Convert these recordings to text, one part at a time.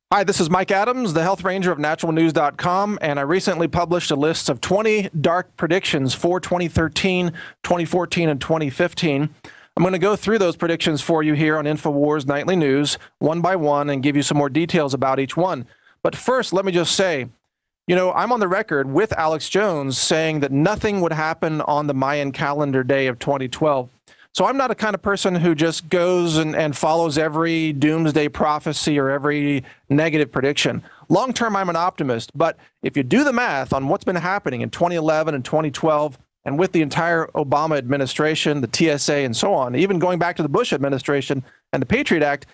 Hi, this is Mike Adams, the Health Ranger of naturalnews.com, and I recently published a list of 20 dark predictions for 2013, 2014, and 2015. I'm going to go through those predictions for you here on InfoWars Nightly News, one by one, and give you some more details about each one. But first, let me just say, I'm on the record with Alex Jones saying that nothing would happen on the Mayan calendar day of 2012. So I'm not a kind of person who just goes and follows every doomsday prophecy or every negative prediction. Long term, I'm an optimist. But if you do the math on what's been happening in 2011 and 2012, and with the entire Obama administration, the TSA, and so on, even going back to the Bush administration and the Patriot Act,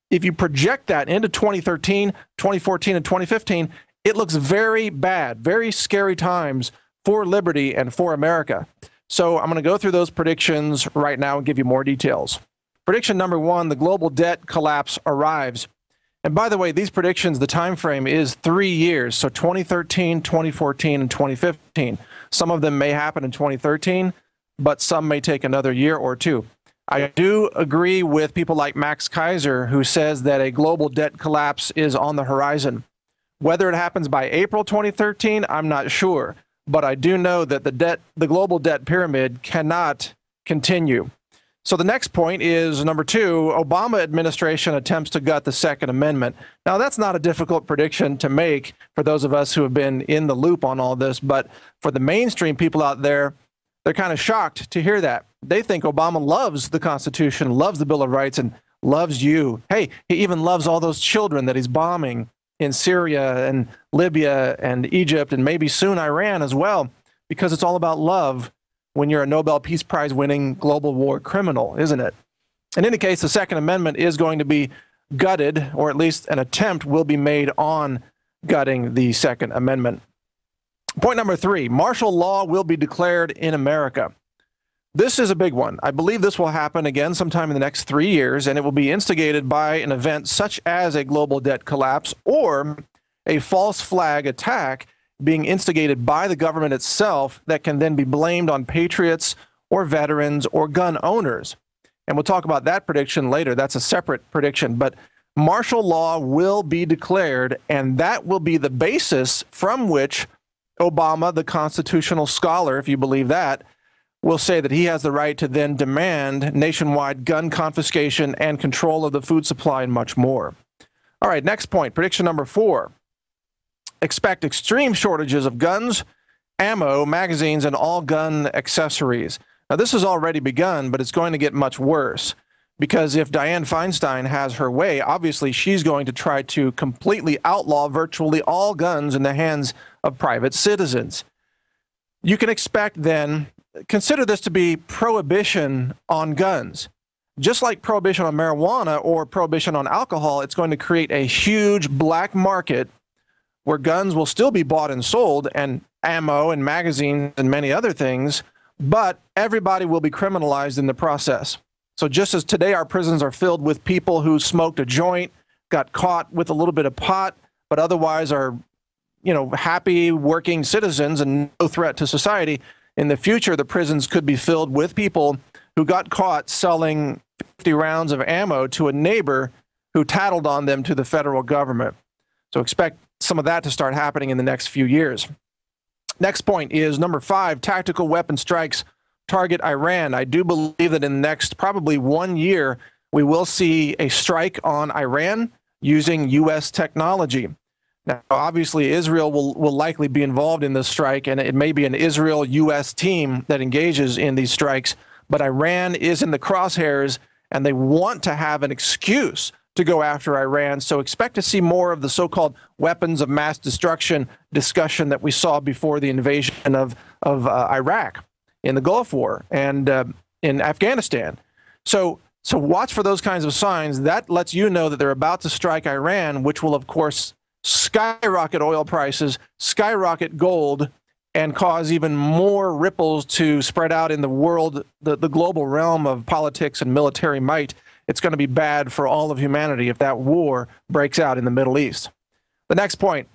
if you project that into 2013, 2014, and 2015, it looks very bad, very scary times for liberty and for America. So I'm going to go through those predictions right now and give you more details. Prediction number one, the global debt collapse arrives. And by the way, these predictions, the time frame is 3 years, so 2013, 2014, and 2015. Some of them may happen in 2013, but some may take another year or two. I do agree with people like Max Kaiser, who says that a global debt collapse is on the horizon. Whether it happens by April 2013, I'm not sure. But I do know that the global debt pyramid cannot continue. So the next point is number two, Obama administration attempts to gut the Second Amendment. Now, that's not a difficult prediction to make for those of us who have been in the loop on all this, but for the mainstream people out there, they're kind of shocked to hear that. They think Obama loves the Constitution, loves the Bill of Rights, and loves you. Hey, he even loves all those children that he's bombing in Syria and Libya and Egypt and maybe soon Iran as well, because it's all about love when you're a Nobel Peace Prize winning global war criminal, isn't it? In any case, the Second Amendment is going to be gutted, or at least an attempt will be made on gutting the Second Amendment. Point number three, martial law will be declared in America. This is a big one. I believe this will happen again sometime in the next 3 years, and it will be instigated by an event such as a global debt collapse or a false flag attack being instigated by the government itself that can then be blamed on patriots or veterans or gun owners. And we'll talk about that prediction later. That's a separate prediction. But martial law will be declared, and that will be the basis from which Obama, the constitutional scholar, if you believe that, will say that he has the right to then demand nationwide gun confiscation and control of the food supply and much more. All right, next point, prediction number four. Expect extreme shortages of guns, ammo, magazines, and all gun accessories. Now, this has already begun, but it's going to get much worse because if Dianne Feinstein has her way, obviously she's going to try to completely outlaw virtually all guns in the hands of private citizens. You can expect then, consider this to be prohibition on guns. Just like prohibition on marijuana or prohibition on alcohol, it's going to create a huge black market where guns will still be bought and sold, and ammo and magazines and many other things, but everybody will be criminalized in the process. So just as today our prisons are filled with people who smoked a joint, got caught with a little bit of pot, but otherwise are, happy working citizens and no threat to society, in the future, the prisons could be filled with people who got caught selling 50 rounds of ammo to a neighbor who tattled on them to the federal government. So expect some of that to start happening in the next few years. Next point is number five, tactical weapon strikes target Iran. I do believe that in the next probably 1 year, we will see a strike on Iran using U.S. technology. Now, obviously, Israel will likely be involved in this strike, and it may be an Israel-U.S. team that engages in these strikes, but Iran is in the crosshairs, and they want to have an excuse to go after Iran. So expect to see more of the so-called weapons of mass destruction discussion that we saw before the invasion of Iraq in the Gulf War and in Afghanistan. So watch for those kinds of signs. That lets you know that they're about to strike Iran, which will, of course, skyrocket oil prices, skyrocket gold, and cause even more ripples to spread out in the world, the global realm of politics and military might. It's going to be bad for all of humanity if that war breaks out in the Middle East. The next point,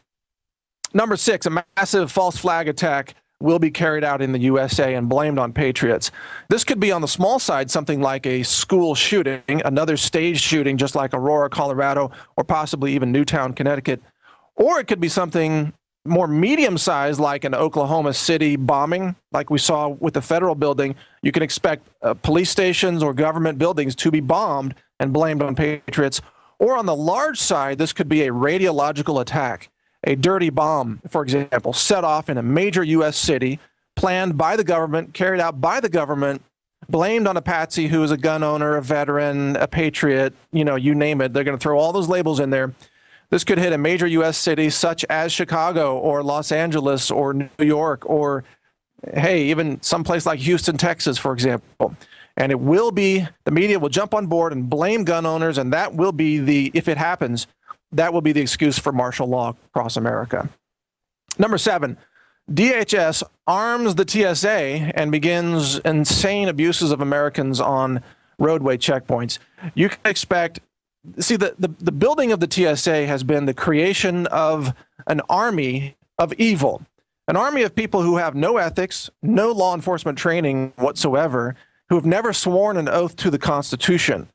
number six, a massive false flag attack will be carried out in the USA and blamed on patriots. This could be on the small side, something like a school shooting, another staged shooting, just like Aurora, Colorado, or possibly even Newtown, Connecticut. Or it could be something more medium-sized, like an Oklahoma City bombing, like we saw with the federal building. You can expect police stations or government buildings to be bombed and blamed on patriots. Or on the large side, this could be a radiological attack, a dirty bomb, for example, set off in a major U.S. city, planned by the government, carried out by the government, blamed on a patsy who is a gun owner, a veteran, a patriot, you know, you name it. They're going to throw all those labels in there. This could hit a major U.S. city such as Chicago or Los Angeles or New York or, hey, even someplace like Houston, Texas, for example. And it will be, the media will jump on board and blame gun owners, and that will be the, if it happens, that will be the excuse for martial law across America. Number 7, DHS arms the TSA and begins insane abuses of Americans on roadway checkpoints. You can expect, see, the building of the TSA has been the creation of an army of evil, an army of people who have no ethics, no law enforcement training whatsoever, who have never sworn an oath to the Constitution.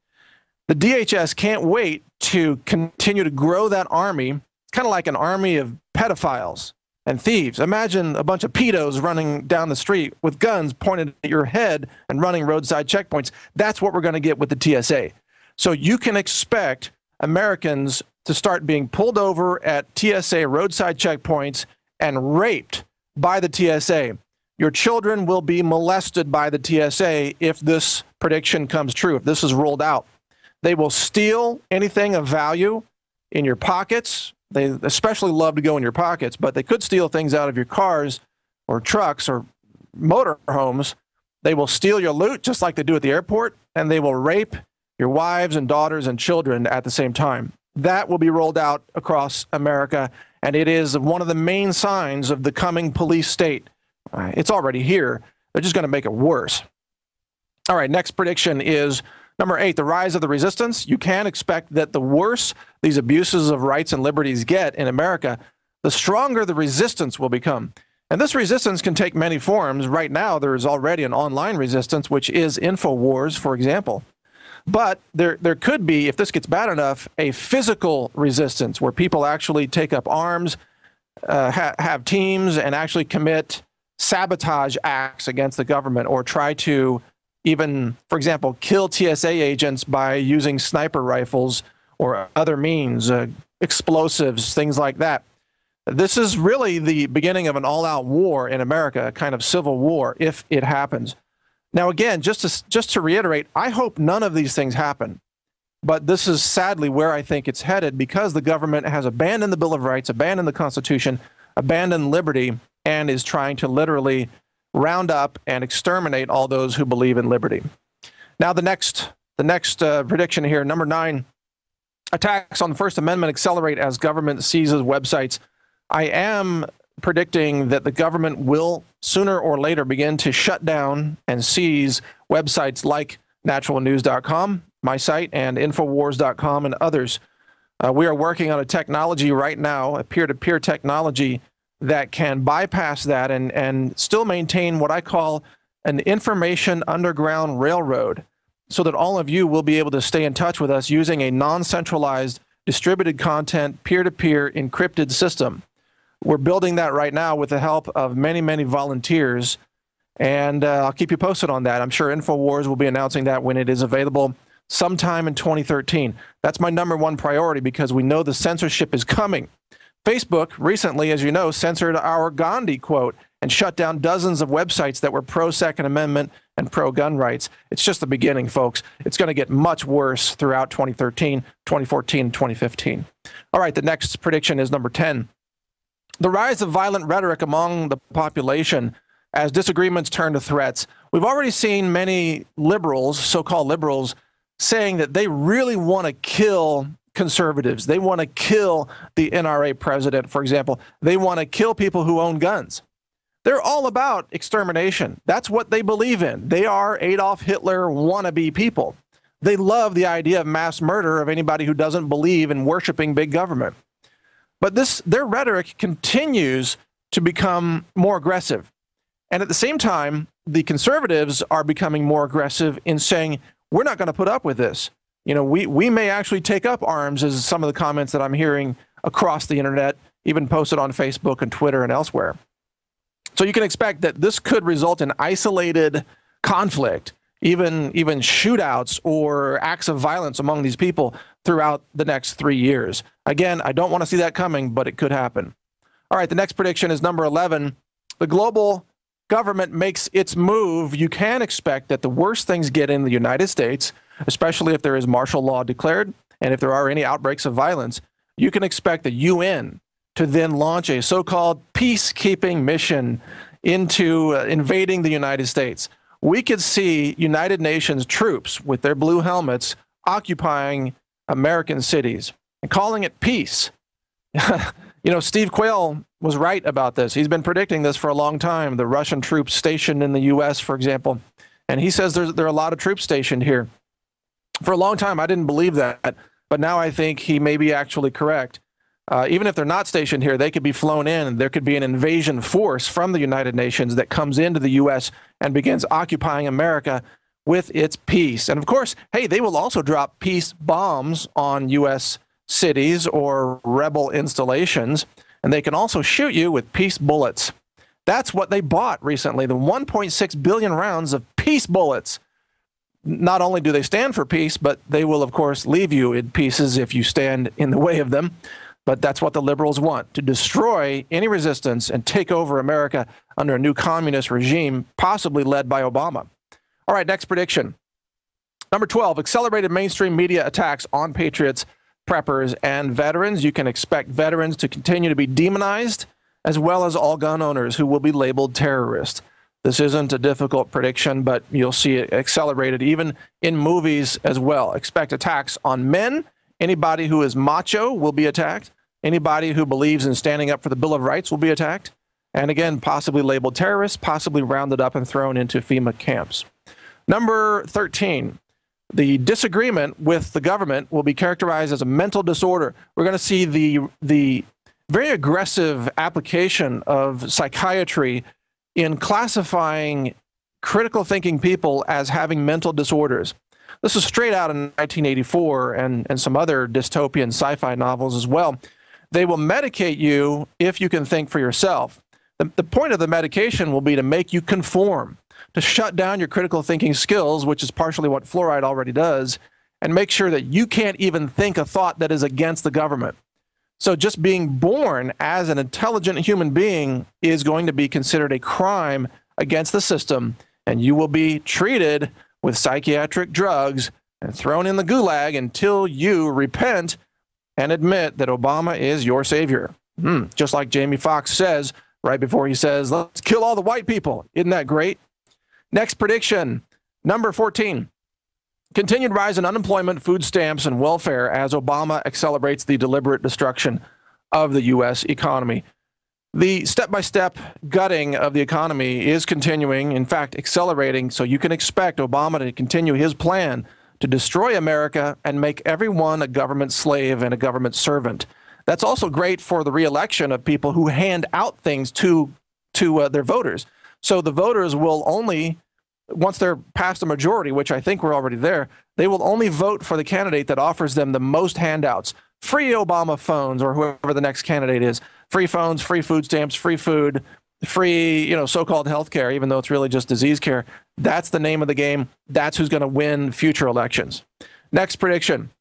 The DHS can't wait to continue to grow that army. It's kind of like an army of pedophiles and thieves. Imagine a bunch of pedos running down the street with guns pointed at your head and running roadside checkpoints. That's what we're going to get with the TSA. So you can expect Americans to start being pulled over at TSA roadside checkpoints and raped by the TSA. Your children will be molested by the TSA if this prediction comes true, if this is rolled out. They will steal anything of value in your pockets. They especially love to go in your pockets, but they could steal things out of your cars or trucks or motorhomes. They will steal your loot just like they do at the airport, and they will rape your wives and daughters and children at the same time. That will be rolled out across America, and it is one of the main signs of the coming police state. It's already here. They're just going to make it worse. All right, next prediction is number 8, the rise of the resistance. You can expect that the worse these abuses of rights and liberties get in America, the stronger the resistance will become. And this resistance can take many forms. Right now, there is already an online resistance, which is InfoWars, for example. But there could be, if this gets bad enough, a physical resistance where people actually take up arms, have teams, and actually commit sabotage acts against the government, or try to even, for example, kill TSA agents by using sniper rifles or other means, explosives, things like that. This is really the beginning of an all-out war in America, a kind of civil war, if it happens. Now, again, just to reiterate, I hope none of these things happen. But this is sadly where I think it's headed, because the government has abandoned the Bill of Rights, abandoned the Constitution, abandoned liberty, and is trying to literally round up and exterminate all those who believe in liberty. Now, the next prediction here, number 9, attacks on the First Amendment accelerate as government seizes websites. I am predicting that the government will sooner or later begin to shut down and seize websites like naturalnews.com, my site, and Infowars.com, and others. We are working on a technology right now, a peer-to-peer technology that can bypass that and still maintain what I call an information underground railroad, so that all of you will be able to stay in touch with us using a non-centralized, distributed content, peer-to-peer encrypted system. We're building that right now with the help of many, many volunteers, and I'll keep you posted on that. I'm sure InfoWars will be announcing that when it is available sometime in 2013. That's my number 1 priority, because we know the censorship is coming. Facebook recently, as you know, censored our Gandhi quote and shut down dozens of websites that were pro-Second Amendment and pro-gun rights. It's just the beginning, folks. It's going to get much worse throughout 2013, 2014, and 2015. All right, the next prediction is number 10. The rise of violent rhetoric among the population as disagreements turn to threats. We've already seen many liberals, so-called liberals, saying that they really want to kill conservatives. They want to kill the NRA president, for example. They want to kill people who own guns. They're all about extermination. That's what they believe in. They are Adolf Hitler wannabe people. They love the idea of mass murder of anybody who doesn't believe in worshiping big government. But their rhetoric continues to become more aggressive. And at the same time, the conservatives are becoming more aggressive in saying, we're not going to put up with this. You know, we may actually take up arms, as some of the comments that I'm hearing across the internet, even posted on Facebook and Twitter and elsewhere. So you can expect that this could result in isolated conflict, even shootouts or acts of violence among these people throughout the next 3 years. Again, I don't want to see that coming, but it could happen. All right, the next prediction is number 11. The global government makes its move. You can expect that the worst things get in the United States, especially if there is martial law declared and if there are any outbreaks of violence. You can expect the UN to then launch a so-called peacekeeping mission into invading the United States. We could see United Nations troops with their blue helmets occupying American cities and calling it peace. You know, Steve Quayle was right about this. He's been predicting this for a long time, the Russian troops stationed in the U.S., for example. And he says there are a lot of troops stationed here. For a long time, I didn't believe that, but now I think he may be actually correct. Even if they're not stationed here, they could be flown in, and there could be an invasion force from the United Nations that comes into the U.S. and begins occupying America with its peace. And of course, hey, they will also drop peace bombs on U.S. cities or rebel installations, and they can also shoot you with peace bullets. That's what they bought recently, the 1.6 billion rounds of peace bullets. Not only do they stand for peace, but they will, of course, leave you in pieces if you stand in the way of them. But that's what the liberals want, to destroy any resistance and take over America under a new communist regime, possibly led by Obama. All right, next prediction. Number 12, accelerated mainstream media attacks on patriots, preppers, and veterans. You can expect veterans to continue to be demonized, as well as all gun owners who will be labeled terrorists. This isn't a difficult prediction, but you'll see it accelerated even in movies as well. Expect attacks on men. Anybody who is macho will be attacked. Anybody who believes in standing up for the Bill of Rights will be attacked. And again, possibly labeled terrorists, possibly rounded up and thrown into FEMA camps. Number 13, the disagreement with the government will be characterized as a mental disorder. We're going to see the very aggressive application of psychiatry in classifying critical thinking people as having mental disorders. This is straight out in 1984 and some other dystopian sci-fi novels as well. They will medicate you if you can think for yourself. The point of the medication will be to make you conform, to shut down your critical thinking skills, which is partially what fluoride already does, and make sure that you can't even think a thought that is against the government. So just being born as an intelligent human being is going to be considered a crime against the system, and you will be treated with psychiatric drugs and thrown in the gulag until you repent and admit that Obama is your savior. Just like Jamie Foxx says right before he says, let's kill all the white people. Isn't that great? Next prediction, number 14. Continued rise in unemployment, food stamps, and welfare as Obama accelerates the deliberate destruction of the U.S. economy. The step-by-step gutting of the economy is continuing, in fact, accelerating, so you can expect Obama to continue his plan to destroy America and make everyone a government slave and a government servant. That's also great for the re-election of people who hand out things to their voters. So the voters will only, once they're past a majority, which I think we're already there, they will only vote for the candidate that offers them the most handouts. Free Obama phones, or whoever the next candidate is. Free phones, free food stamps, free food, free, so-called health care, even though it's really just disease care. That's the name of the game. That's who's going to win future elections. Next prediction.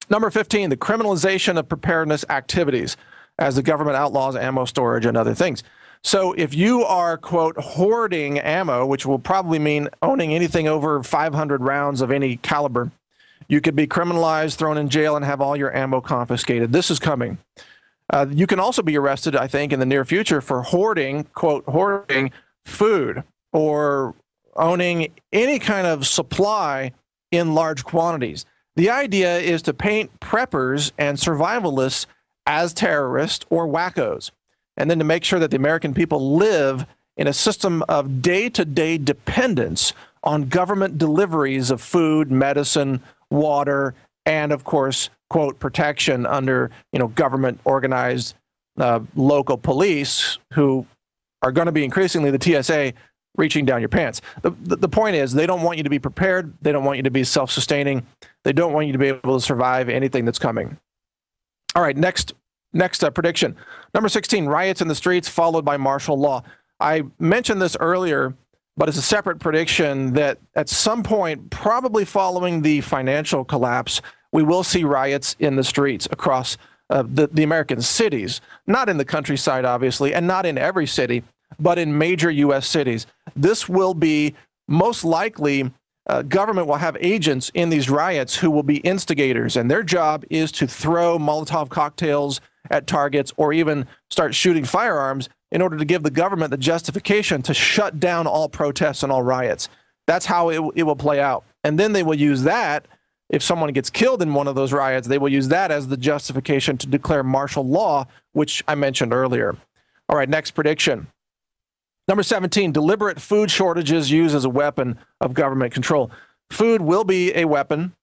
Number 15, the criminalization of preparedness activities as the government outlaws ammo storage and other things. So if you are, quote, hoarding ammo, which will probably mean owning anything over 500 rounds of any caliber, you could be criminalized, thrown in jail, and have all your ammo confiscated. This is coming. You can also be arrested, I think, in the near future for hoarding, quote, hoarding food or owning any kind of supply in large quantities. The idea is to paint preppers and survivalists as terrorists or wackos, and then to make sure that the American people live in a system of day-to-day dependence on government deliveries of food, medicine, water, and, of course, quote, protection under, government organized local police who are going to be increasingly the TSA reaching down your pants. The point is, they don't want you to be prepared. They don't want you to be self-sustaining. They don't want you to be able to survive anything that's coming. All right, next prediction. Number 16, riots in the streets followed by martial law. I mentioned this earlier, but it's a separate prediction that at some point, probably following the financial collapse, we will see riots in the streets across the American cities, not in the countryside, obviously, and not in every city, but in major U.S. cities. This will be most likely, government will have agents in these riots who will be instigators, and their job is to throw Molotov cocktails at targets or even start shooting firearms in order to give the government the justification to shut down all protests and all riots. That's how it will play out. And then they will use that, if someone gets killed in one of those riots, they will use that as the justification to declare martial law, which I mentioned earlier. All right, next prediction. Number 17, deliberate food shortages used as a weapon of government control. Food will be a weapon,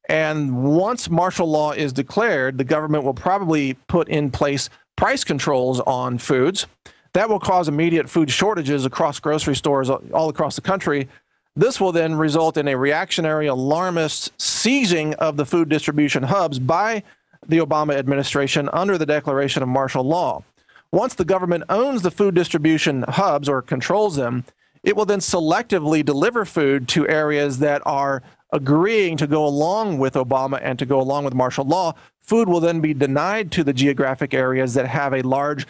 and once martial law is declared, the government will probably put in place price controls on foods. That will cause immediate food shortages across grocery stores all across the country. This will then result in a reactionary, alarmist seizing of the food distribution hubs by the Obama administration under the declaration of martial law. Once the government owns the food distribution hubs or controls them, it will then selectively deliver food to areas that are agreeing to go along with Obama and to go along with martial law. Food will then be denied to the geographic areas that have a large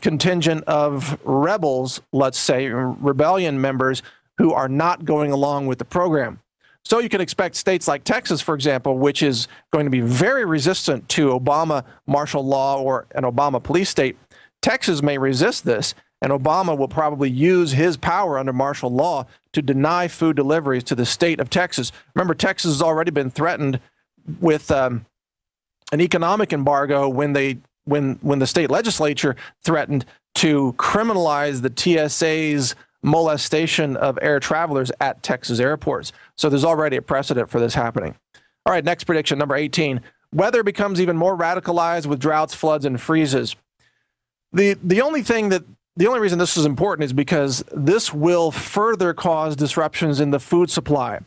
contingent of rebels, let's say, rebellion members who are not going along with the program. So you can expect states like Texas, for example, which is going to be very resistant to Obama martial law or an Obama police state. Texas may resist this, and Obama will probably use his power under martial law to deny food deliveries to the state of Texas. Remember, Texas has already been threatened with an economic embargo when the state legislature threatened to criminalize the TSA's molestation of air travelers at Texas airports. So there's already a precedent for this happening. All right, next prediction, number 18. Weather becomes even more radicalized with droughts, floods, and freezes. The only reason this is important is because this will further cause disruptions in the food supply.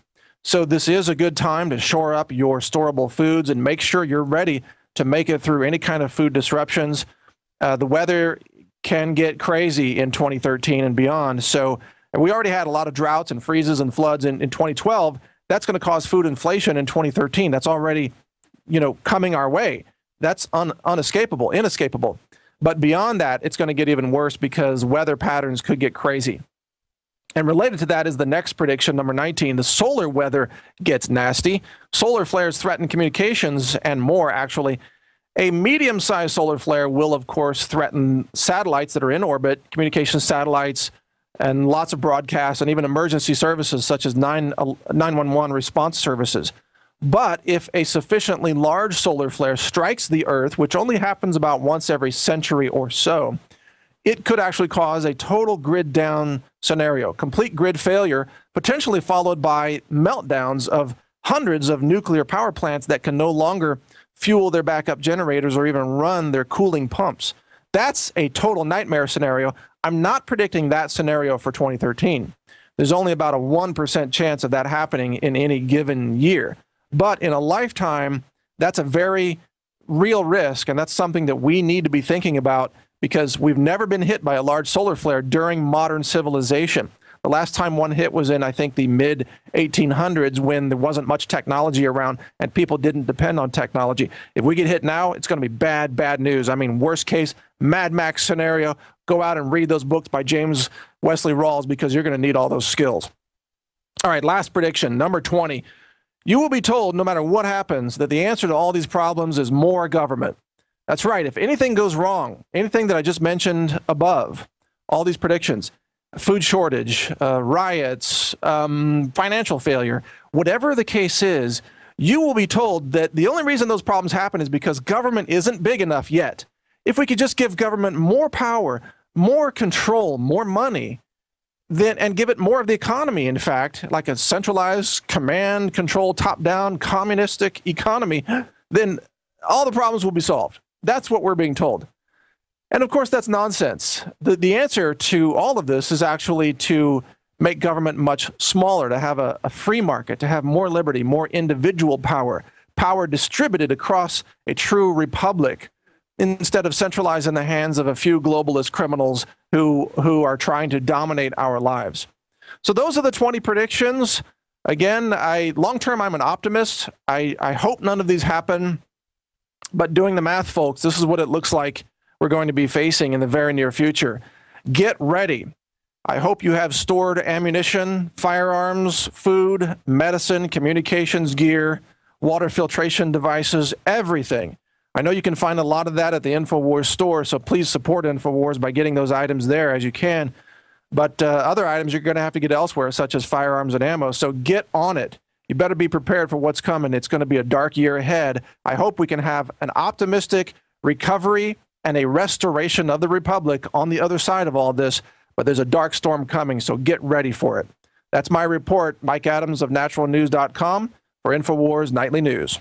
So this is a good time to shore up your storable foods and make sure you're ready to make it through any kind of food disruptions. The weather can get crazy in 2013 and beyond. So we already had a lot of droughts and freezes and floods in 2012. That's going to cause food inflation in 2013. That's already, coming our way. That's inescapable. But beyond that, it's going to get even worse because weather patterns could get crazy. And related to that is the next prediction, number 19. The solar weather gets nasty. Solar flares threaten communications and more, actually. A medium-sized solar flare will, of course, threaten satellites that are in orbit, communications satellites, and lots of broadcasts, and even emergency services such as 911 response services. But if a sufficiently large solar flare strikes the Earth, which only happens about once every century or so, it could actually cause a total grid down scenario, complete grid failure, potentially followed by meltdowns of hundreds of nuclear power plants that can no longer fuel their backup generators or even run their cooling pumps. That's a total nightmare scenario. I'm not predicting that scenario for 2013. There's only about a 1% chance of that happening in any given year. But in a lifetime, that's a very real risk, and that's something that we need to be thinking about because we've never been hit by a large solar flare during modern civilization. The last time one hit was in, I think, the mid-1800s when there wasn't much technology around and people didn't depend on technology. If we get hit now, it's going to be bad news. I mean, worst case, Mad Max scenario. Go out and read those books by James Wesley Rawls because you're going to need all those skills. All right, last prediction, number 20. You will be told, no matter what happens, that the answer to all these problems is more government. That's right. If anything goes wrong, anything that I just mentioned above, all these predictions, food shortage, riots, financial failure, whatever the case is, you will be told that the only reason those problems happen is because government isn't big enough yet. If we could just give government more power, more control, more money, and give it more of the economy, in fact, like a centralized command, control, top-down, communistic economy, then all the problems will be solved. That's what we're being told. And of course, that's nonsense. The answer to all of this is actually to make government much smaller, to have a free market, to have more liberty, more individual power, power distributed across a true republic, instead of centralized in the hands of a few globalist criminals who are trying to dominate our lives. So those are the 20 predictions. Again, long term, I'm an optimist. I hope none of these happen. But doing the math, folks, this is what it looks like we're going to be facing in the very near future. Get ready. I hope you have stored ammunition, firearms, food, medicine, communications gear, water filtration devices, everything. I know you can find a lot of that at the InfoWars store, so please support InfoWars by getting those items there as you can. But other items you're going to have to get elsewhere, such as firearms and ammo, so get on it. You better be prepared for what's coming. It's going to be a dark year ahead. I hope we can have an optimistic recovery and a restoration of the republic on the other side of all this, but there's a dark storm coming, so get ready for it. That's my report. Mike Adams of naturalnews.com for InfoWars Nightly News.